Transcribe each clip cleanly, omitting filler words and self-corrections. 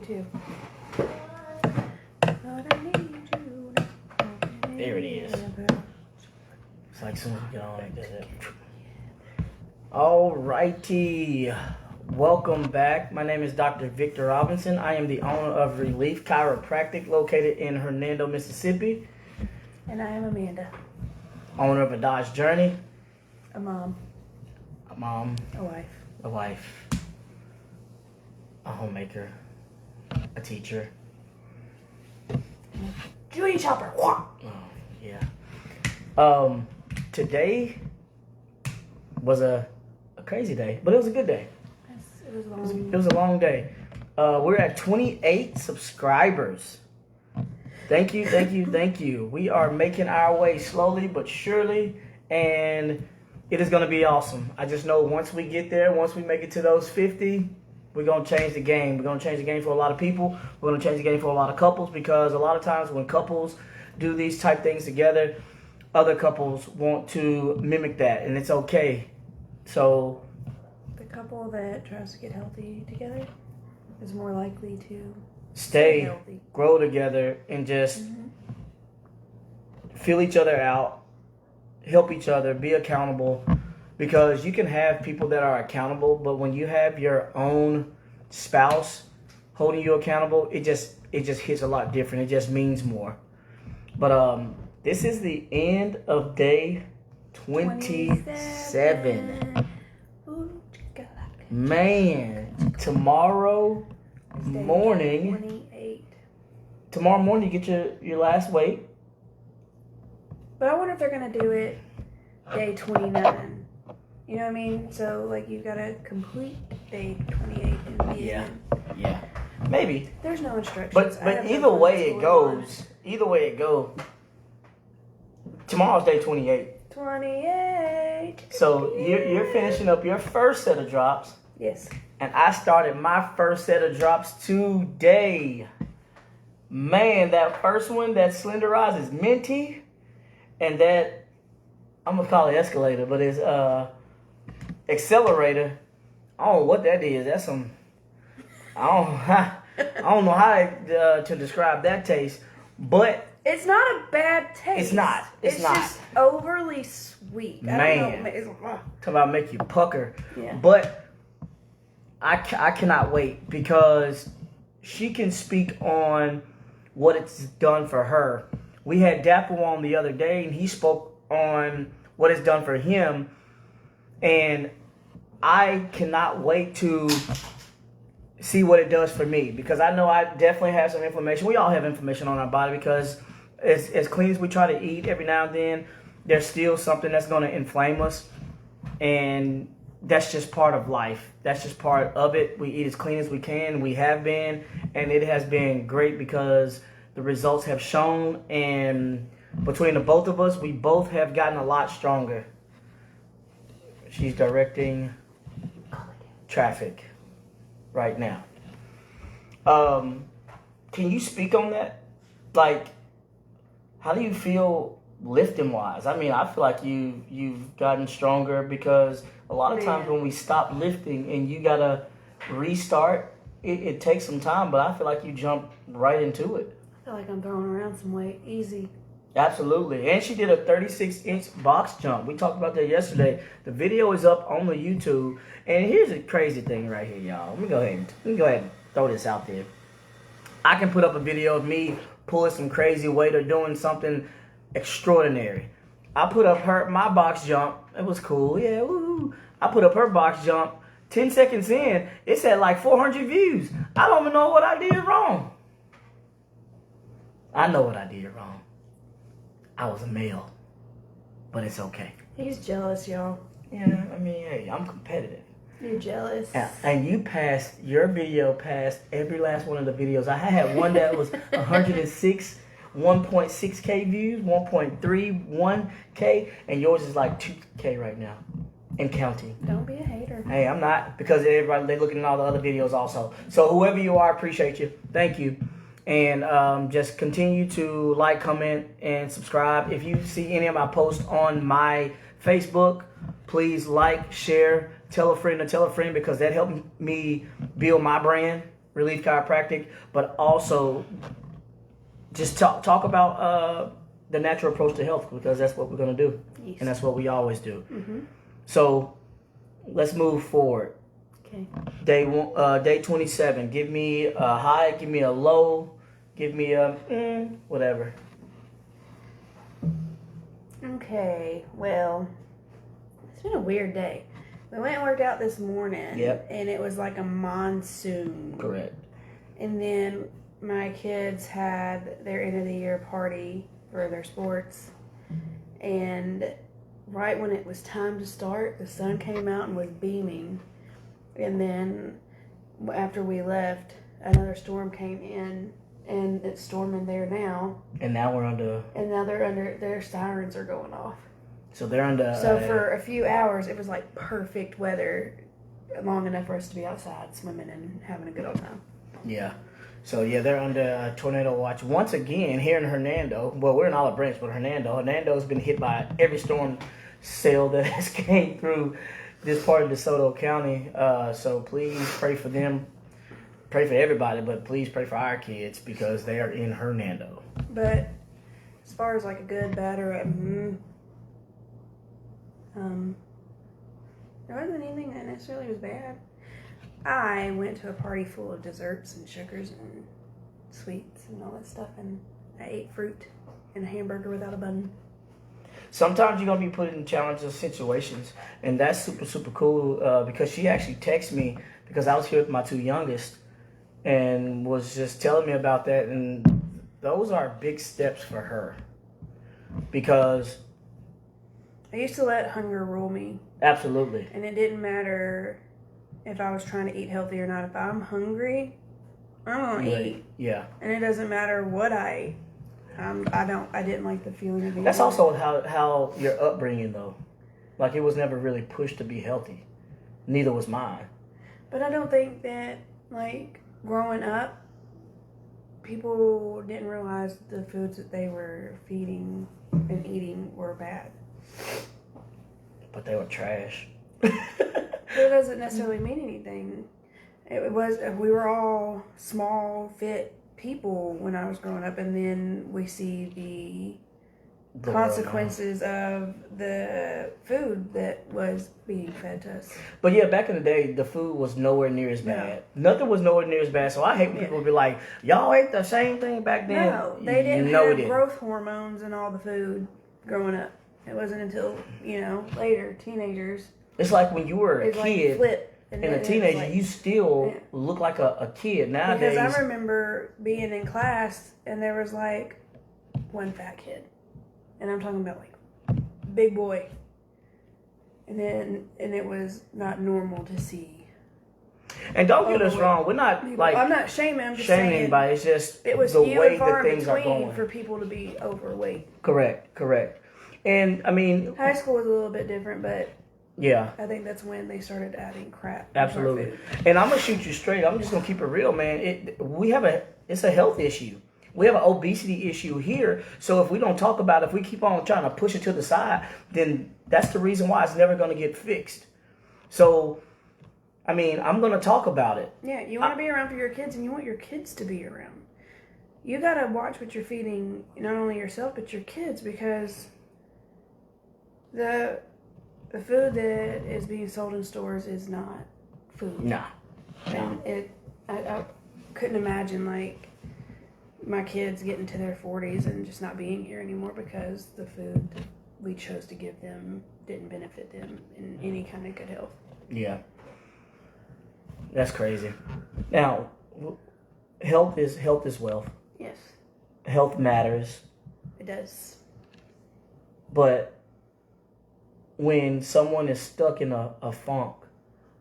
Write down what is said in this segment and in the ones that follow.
too. There it is. It's like soon as we get on, it does it. Alrighty. Welcome back. My name is Dr. Victor Robinson. I am the owner of Relief Chiropractic located in Hernando, Mississippi. And I am Amanda. Owner of A Dodge Journey. A mom. A mom. A wife. A wife. A homemaker. A teacher. Judy Chopper. Oh, yeah. Today was a crazy day, but it was a good day. It was long. It was a long day. We're at 28 subscribers. Thank you. We are making our way slowly but surely, and it is going to be awesome. I just know once we get there, once we make it to those 50, we're going to change the game. We're going to change the game for a lot of people. We're going to change the game for a lot of couples, because a lot of times when couples do these type things together, other couples want to mimic that, and it's okay. So the couple that tries to get healthy together is more likely to stay healthy, grow together, and just fill each other out, help each other, be accountable. Because you can have people that are accountable, but when you have your own spouse holding you accountable, it just hits a lot different. It just means more. But this is the end of day 27. Man, tomorrow morning 28. Tomorrow morning you get your last weight. But I wonder if they're gonna do it day 29. You know what I mean? So like you gotta complete day 28 and be Yeah. in. Yeah. Maybe. There's no instructions. But either way it goes. Tomorrow's day 28. 28. So you're finishing up your first set of drops. Yes. And I started my first set of drops today. Man, that first one, that Slenderize, is minty. And that, I'm going to call it escalator, but it's accelerator. I don't know what that is. That's some, I don't know how to describe that taste. But it's not a bad taste. It's not. It's not. Just overly sweet. Man. I don't know. Talk about make you pucker. Yeah. But I cannot wait, because she can speak on what it's done for her. We had Dapple on the other day, and he spoke on what it's done for him. And I cannot wait to see what it does for me, because I know I definitely have some inflammation. We all have inflammation on our body, because as clean as we try to eat every now and then, there's still something that's going to inflame us. And that's just part of life. That's just part of it. We eat as clean as we can. We have been, and it has been great, because the results have shown. And between the both of us, we both have gotten a lot stronger. She's directing traffic right now. Can you speak on that? Like, how do you feel lifting wise? I mean, I feel like you've gotten stronger, because a lot of times when we stop lifting and you gotta restart, it takes some time, but I feel like you jump right into it. I feel like I'm throwing around some weight. Easy. Absolutely. And she did a 36-inch box jump. We talked about that yesterday. The video is up on the YouTube. And here's a crazy thing right here, y'all. Let me go ahead and throw this out there. I can put up a video of me pulling some crazy weight or doing something extraordinary. I put up my box jump. It was cool. Yeah, woo. I put up her box jump. 10 seconds in, it's at like 400 views. I don't even know what I did wrong. I know what I did wrong. I was a male. But it's okay. He's jealous, y'all. Yeah, I mean, hey, I'm competitive. You're jealous. And your video passed every last one of the videos. I had one that was 1.6K views, 1.31K, and yours is like 2K right now, and counting. Don't be a hater. Hey, I'm not, because they're looking at all the other videos also. So whoever you are, I appreciate you. Thank you. And just continue to like, comment, and subscribe. If you see any of my posts on my Facebook, please like, share, tell a friend to tell a friend, because that helped me build my brand. Relief Chiropractic, but also just talk about the natural approach to health, because that's what we're gonna do, Yes. and that's what we always do. Mm-hmm. So let's move forward. Okay. Day 27. Give me a high. Give me a low. Give me a whatever. Okay. Well, it's been a weird day. We went and worked out this morning. Yep. And it was like a monsoon. Correct. And then my kids had their end of the year party for their sports. And right when it was time to start, the sun came out and was beaming. And then after we left, another storm came in, and it's storming there now. And now we're under. And now their sirens are going off. So they're under. So for a few hours, it was like perfect weather, long enough for us to be outside swimming and having a good old time. Yeah. So yeah, they're under tornado watch once again here in Hernando. Well, we're in Olive Branch, but Hernando's been hit by every storm cell that has came through this part of DeSoto County. So please pray for them. Pray for everybody, but please pray for our kids because they are in Hernando. But as far as like a good, bad, or there wasn't anything that necessarily was bad. I went to a party full of desserts and sugars and sweets and all that stuff, and I ate fruit and a hamburger without a bun. Sometimes you're going to be put in challenging situations, and that's super, super cool because she actually texted me because I was here with my two youngest and was just telling me about that, and those are big steps for her because... I used to let hunger rule me. Absolutely. And it didn't matter if I was trying to eat healthy or not. If I'm hungry, I'm going to eat. Yeah. And it doesn't matter what I eat. I didn't like the feeling of eating. That's also how your upbringing, though. Like, it was never really pushed to be healthy. Neither was mine. But I don't think that, like, growing up, people didn't realize the foods that they were feeding and eating were bad. But they were trash. It doesn't necessarily mean anything. We were all small, fit people when I was growing up, and then we see the consequences of the food that was being fed to us. But yeah, back in the day, the food was nowhere near as bad. Nothing was nowhere near as bad. So I hate when people be like, y'all ate the same thing back then. No, they didn't have growth hormones in all the food growing up. It wasn't until, later, teenagers. It's like when you were a kid and a teenager, you still look like a kid nowadays. Because I remember being in class and there was like one fat kid. And I'm talking about like big boy. And it was not normal to see. And don't get us wrong, we're not like I'm not shaming. I'm just shaming saying anybody. It's just it was the few way and far that in things are between going for people to be overweight. Correct. And I mean, high school was a little bit different, but yeah, I think that's when they started adding crap. Absolutely. And I'm gonna shoot you straight. I'm just gonna keep it real, man. It's a health issue. We have an obesity issue here. So if we don't talk about it, if we keep on trying to push it to the side, then that's the reason why it's never gonna get fixed. So, I mean, I'm gonna talk about it. Yeah, you want to be around for your kids, and you want your kids to be around. You gotta watch what you're feeding, not only yourself but your kids, because the food that is being sold in stores is not food. Nah. And I couldn't imagine like my kids getting to their 40s and just not being here anymore because the food we chose to give them didn't benefit them in any kind of good health. Yeah. That's crazy. Now, health is wealth. Yes. Health matters. It does. But when someone is stuck in a funk,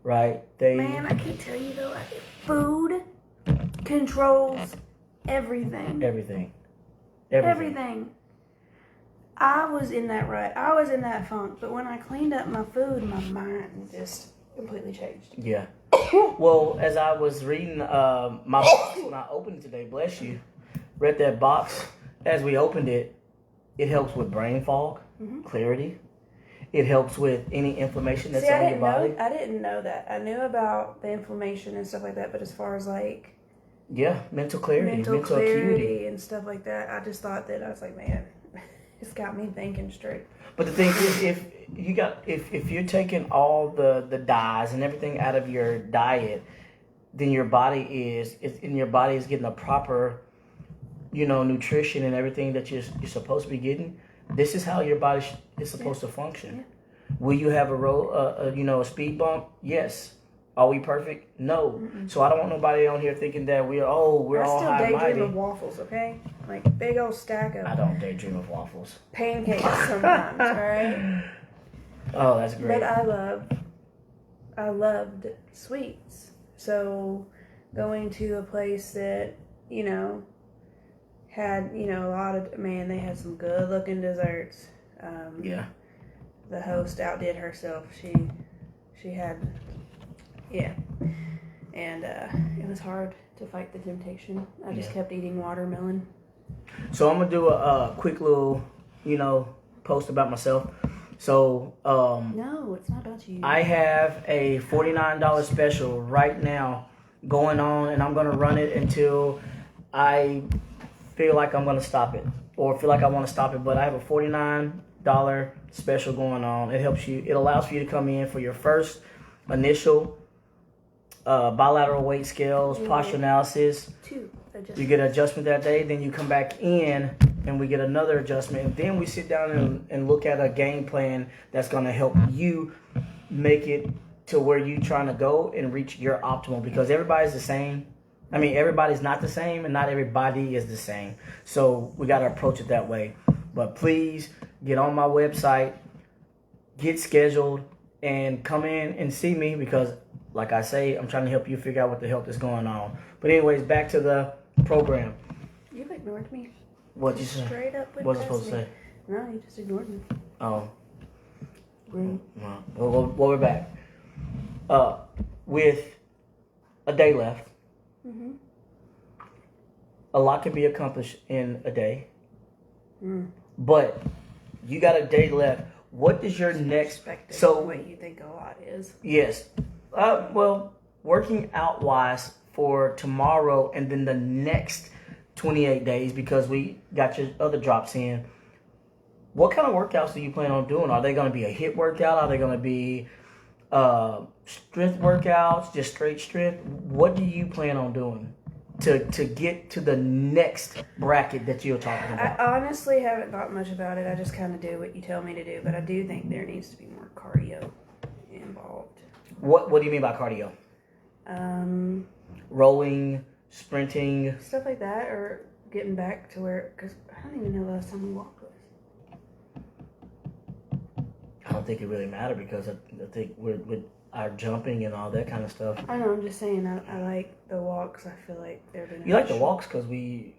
right? Man, I can tell you though, food controls everything. Everything. I was in that rut. I was in that funk. But when I cleaned up my food, my mind just completely changed. Yeah. Well, as I was reading my box when I opened it today, bless you, read that box. As we opened it, it helps with brain fog, clarity. It helps with any inflammation that's on your body. I didn't know that. I knew about the inflammation and stuff like that, but as far as like Yeah, mental clarity, mental mental clarity acuity. and stuff like that. I just thought that I was like, man, it's got me thinking straight. But the thing is, if you're taking all the dyes and everything out of your diet, then your body is getting the proper, nutrition and everything that you're supposed to be getting. This is how your body is supposed to function. Yeah. Will you have a speed bump? Yes. Are we perfect? No. Mm-mm. So I don't want nobody on here thinking that we're all high and I still daydream mighty. of waffles, okay? Like big old stack I of don't daydream of waffles. pancakes sometimes, all right? Oh, that's great. But I loved sweets. So going to a place that, had, a lot of, man, they had some good looking desserts. Yeah. The host outdid herself. She had, yeah. And it was hard to fight the temptation. I just kept eating watermelon. So I'm going to do a quick little, post about myself. So, No, it's not about you. I have a $49 special right now going on, and I'm going to run it until I feel like I'm going to stop it or feel like I want to stop it. But I have a $49 special going on. It allows for you to come in for your first initial bilateral weight scales, posture analysis. 2 adjustments. You get an adjustment that day, then you come back in and we get another adjustment, and then we sit down and look at a game plan that's going to help you make it to where you're trying to go and reach your optimal, because everybody's the same. I mean, everybody's not the same, and not everybody is the same. So we got to approach it that way. But please get on my website, get scheduled, and come in and see me, because like I say, I'm trying to help you figure out what the hell is going on. But anyways, back to the program. You ignored me. What'd you say? Straight up. What was I supposed to say? No, you just ignored me. Oh. Rude. Well, we're back. With a day left, Mm-hmm. a lot can be accomplished in a day. But you got a day left. What is your next? So what you think a lot is? Yes. Well, working out wise for tomorrow and then the next 28 days, because we got your other drops in. What kind of workouts do you plan on doing? Are they going to be a HIIT workout? Are they going to be strength workouts, just straight strength? What do you plan on doing to get to the next bracket that you're talking about? I honestly haven't thought much about it. I just kind of do what you tell me to do, but I do think there needs to be more cardio involved. What do you mean by cardio? Rowing, sprinting, stuff like that, or getting back to where, because I don't even know the last time we walked with. I don't think it really matters, because I think with our jumping and all that kind of stuff. I know, I'm just saying, I like the walks. I feel like they're beneficial. You like the walks because we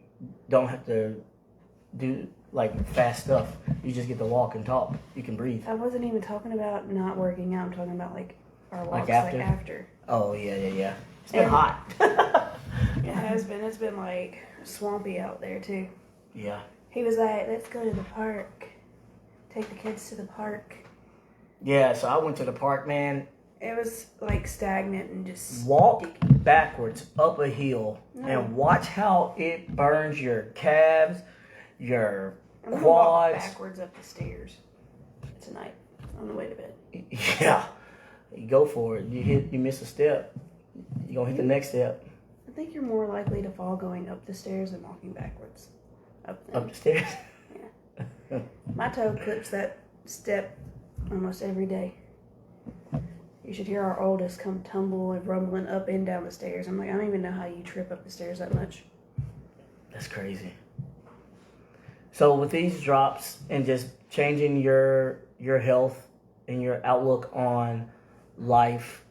don't have to do like fast stuff. You just get to walk and talk. You can breathe. I wasn't even talking about not working out. I'm talking about like our walks Like after? after. Oh, yeah. It's been hot. It has been. It's been like swampy out there too. Yeah. He was like, let's go to the park. Take the kids to the park. Yeah, so I went to the park, man. It was like stagnant and just Walk sticky. backwards up a hill and watch how it burns your calves, your I'm gonna quads. walk backwards up the stairs tonight on the way to bed. Yeah. You go for it. You miss a step, you're going to hit the next step. I think you're more likely to fall going up the stairs than walking backwards. Up the stairs. Yeah. My toe clips that step almost every day. You should hear our oldest come tumble and rumbling up and down the stairs. I'm like, I don't even know how you trip up the stairs that much. That's crazy. So with these drops and just changing your health and your outlook on life,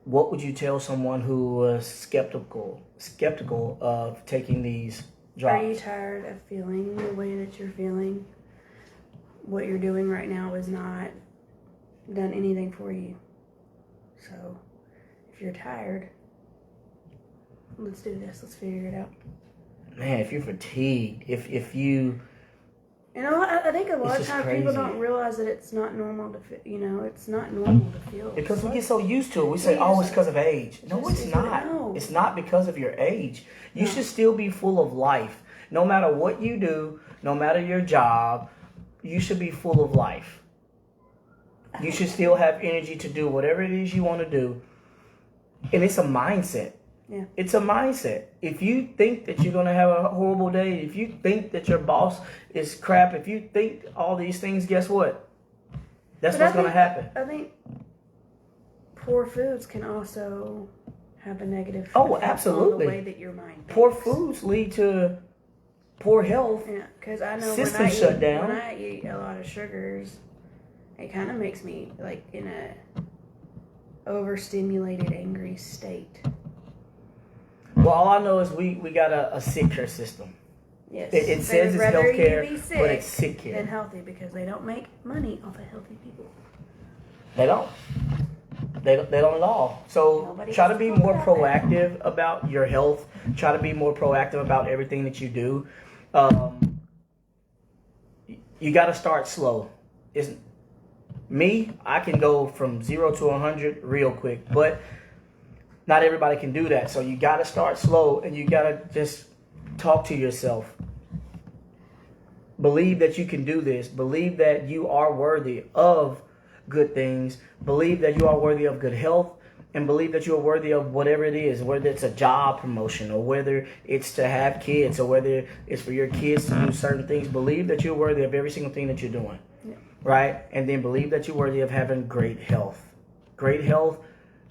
what would you tell someone who was skeptical of taking these drops? Are you tired of feeling the way that you're feeling? What you're doing right now is not done anything for you. So, if you're tired, let's do this. Let's figure it out. Man, if you're fatigued, if you... And I think a lot of times people don't realize that it's not normal to feel, it's not normal to feel. Because we get so used to it. We say, oh, it's because of age. No, it's not. No, It's not because of your age. You No. should still be full of life. No matter what you do, no matter your job, you should be full of life. You should still have energy to do whatever it is you want to do. And it's a mindset. Yeah. It's a mindset. If you think that you're going to have a horrible day, if you think that your boss is crap, if you think all these things, guess what? That's what's going to happen. I think poor foods can also have a negative Oh, effect absolutely. on the way that your mind thinks. Poor foods lead to poor health. Yeah, because I know System shut down. when I eat a lot of sugars, it kind of makes me like in a overstimulated, angry state. Well, all I know is we got a sick care system. Yes, It says it's rather you healthcare, be sick but it's sick care. than healthy because they don't make money off of healthy people. They don't. They don't at all. So Nobody try to has be to talk more about proactive about your health. Try to be more proactive about everything that you do. You got to start slow. I can go from 0 to 100 real quick, but not everybody can do that. So you got to start slow, and you got to just talk to yourself. Believe that you can do this. Believe that you are worthy of good things. Believe that you are worthy of good health, and believe that you are worthy of whatever it is, whether it's a job promotion or whether it's to have kids or whether it's for your kids to do certain things. Believe that you're worthy of every single thing that you're doing, right? And then believe that you're worthy of having great health. Great health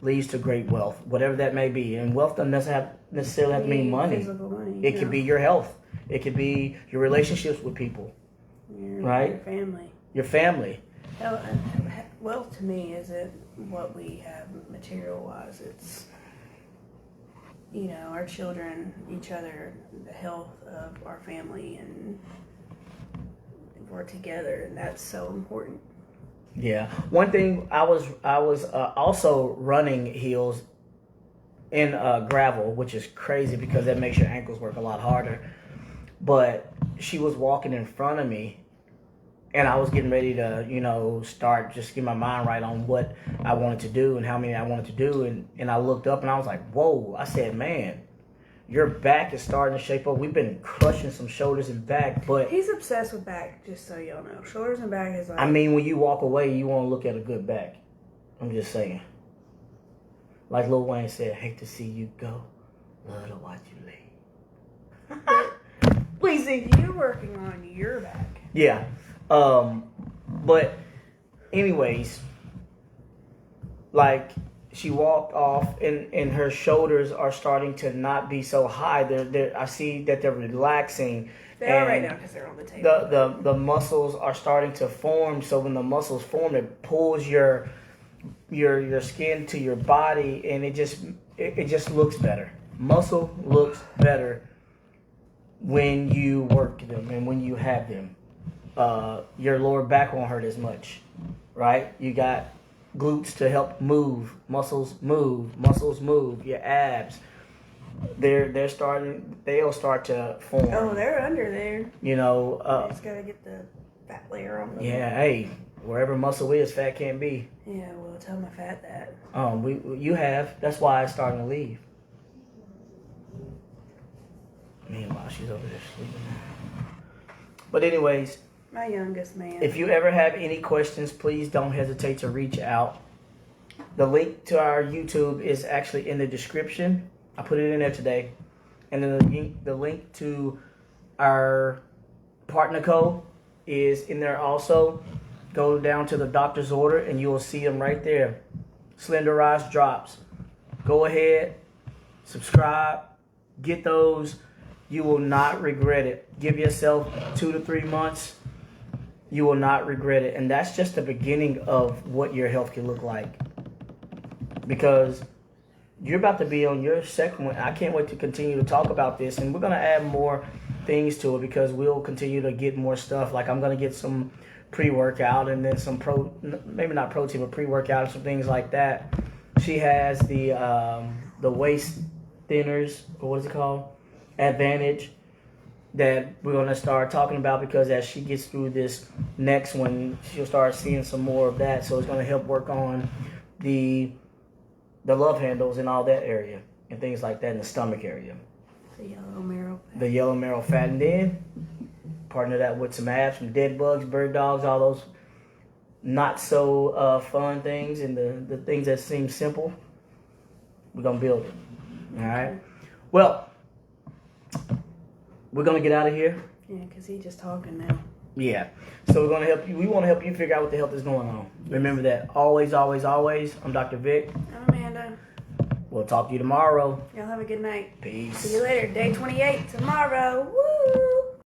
leads to great wealth, whatever that may be. And wealth doesn't necessarily have to mean money. Physical money. It could be your health. It could be your relationships with people, right? Your family. Your family. Wealth to me isn't what we have material-wise. It's, our children, each other, the health of our family, and we're together, and that's so important. Yeah. One thing, I was also running heels in gravel, which is crazy because that makes your ankles work a lot harder. But she was walking in front of me, and I was getting ready to, start just get my mind right on what I wanted to do and how many I wanted to do. And I looked up and I was like, whoa. I said, man, your back is starting to shape up. We've been crushing some shoulders and back, but He's obsessed with back, just so y'all know. Shoulders and back is like... I mean, when you walk away, you want to look at a good back. I'm just saying. Like Lil Wayne said, hate to see you go, love to watch you leave. Weezy. You're working on your back. Yeah. But anyways, like she walked off and her shoulders are starting to not be so high. I see that they're relaxing. They are right now because they're on the table. The muscles are starting to form. So when the muscles form, it pulls your skin to your body, and it just looks better. Muscle looks better when you work them and when you have them. Your lower back won't hurt as much, right? You got glutes to help move, muscles move, your abs. They'll start to form. Oh, they're under there. You know, Just gotta get the fat layer on them. yeah, hey, wherever muscle is, fat can't be. Yeah, well, tell my fat that. You have. That's why it's starting to leave. Meanwhile, she's over there sleeping. But anyways, My youngest man. if you ever have any questions, please don't hesitate to reach out. The link to our YouTube is actually in the description. I put it in there today. And then the link to our partner code is in there also. Go down to the doctor's order and you will see them right there. Slender Rise drops. Go ahead, subscribe, get those. You will not regret it. Give yourself 2 to 3 months. You will not regret it. And that's just the beginning of what your health can look like. Because you're about to be on your second one. I can't wait to continue to talk about this. And we're going to add more things to it because we'll continue to get more stuff. Like I'm going to get some pre-workout and then some maybe not protein, but pre-workout and some things like that. She has the waist thinners, or what is it called? Advantage, that we're going to start talking about because as she gets through this next one, she'll start seeing some more of that. So it's going to help work on the love handles and all that area. and things like that in the stomach area. The yellow marrow. The yellow marrow fattened in. Partner that with some abs, some dead bugs, bird dogs, all those not so fun things, and the things that seem simple. We're gonna build it. All right. Well, we're gonna get out of here. Yeah, because he's just talking now. Yeah. So we're gonna help you. We want to help you figure out what the hell is going on. Remember that. Always, always, always. I'm Dr. Vic. I'm Amanda. We'll talk to you tomorrow. Y'all have a good night. Peace. See you later. Day 28 tomorrow. Woo!